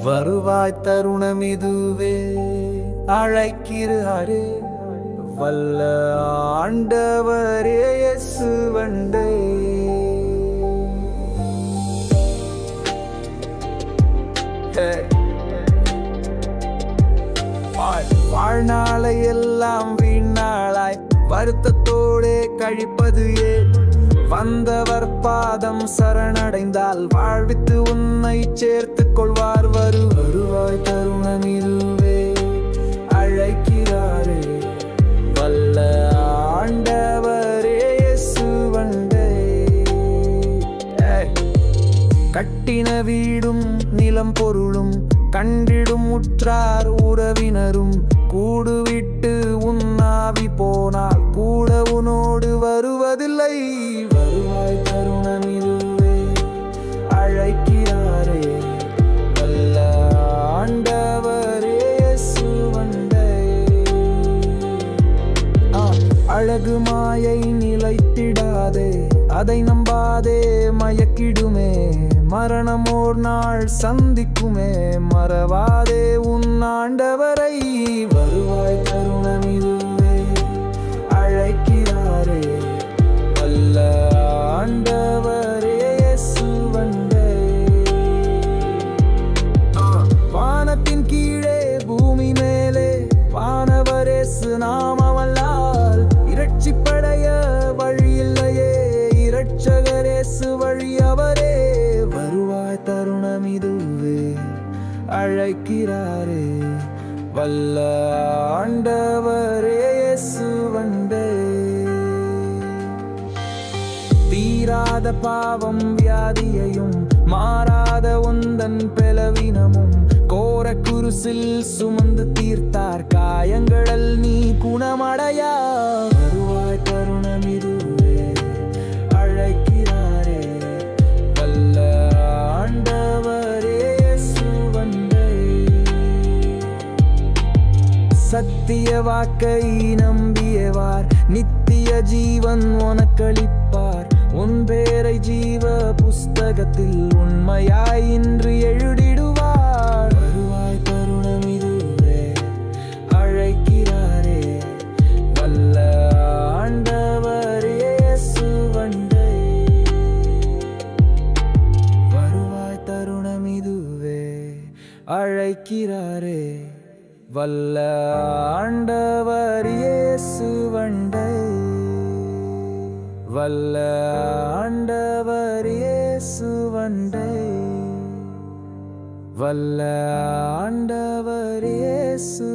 வருவாய் தருணம் இதுவே அழைக்கிறாரே வல்ல ஆண்டவரே இயேசுவண்டே. வாழ்நாளை எல்லாம் வீணாளாய் வருத்தத்தோடே கழிப்பது ஏன்? வந்தவர் பாதம் சரணடைந்தால் வாழ்வித்து உன்னை சேர்த்துக் கொள்வார். வருவாய் தருணம் இதுவே அழைக்கிறாரே வல்ல ஆண்டவரே இயேசுவண்டே. கட்டின வீடும் நிலம் பொருளும் கண்டிடும் உற்றார் உறவினரும் கூடுவிட்டு உன்னாவி போனால் கூட உன்னோடு வருவதில்லை. வருவாய் தருணம் இதுவே அழைக்கிறாரே வல்ல ஆண்டவரே இயேசுவண்டே. அழகு மாயை நிலைத்திடாதே, அதை நம்பாதே, மயக்கிடுமே. மரணம் ஓர் நாள் சந்திக்குமே, மறவாதே உன் ஆண்டவரை. வருவாய் தருணம் இதுவே அழைக்கிறாரே வல்ல ஆண்டவரே இயேசுவண்டே. வானத்தின் கீழே பூமி மேலே வானவரேசு நாமவல்லால் இரட்சிப்படைய வழியில்லையே, இரட்சகரேசு வழியவரே. வருவாய் தருணம் இதுவே அழைக்கிறாரே வல்ல ஆண்டவரே இயேசுவண்டே. தீராத பாவம் வியாதியையும் மாறாத உந்தன் பலவீனமும் கோர குருசில் சுமந்து தீர்த்தார் காயங்களல் நீ குணமடையா. வருவாய் தருணம் இதுவே அழைக்கிறாரே வல்ல ஆண்டவரே இயேசுவண்டே. சத்திய வாக்கை நம்பியவார் நித்திய ஜீவன் உனக்களிப்பார். உன் பேரை ஜீவ புஸ்தகத்தில் உண்மையாய் இன்று எழுதிடுவார். வருவாய் தருணம் இதுவே அழைக்கிறாரே வல்ல ஆண்டவரே இயேசுவண்டே. வருவாய் தருணம் இதுவே அழைக்கிறாரே வல்ல ஆண்டவர் இயேசுவண்டே. வல்ல ஆண்டவர் இயேசுவண்டே. வல்ல ஆண்டவர் இயேசு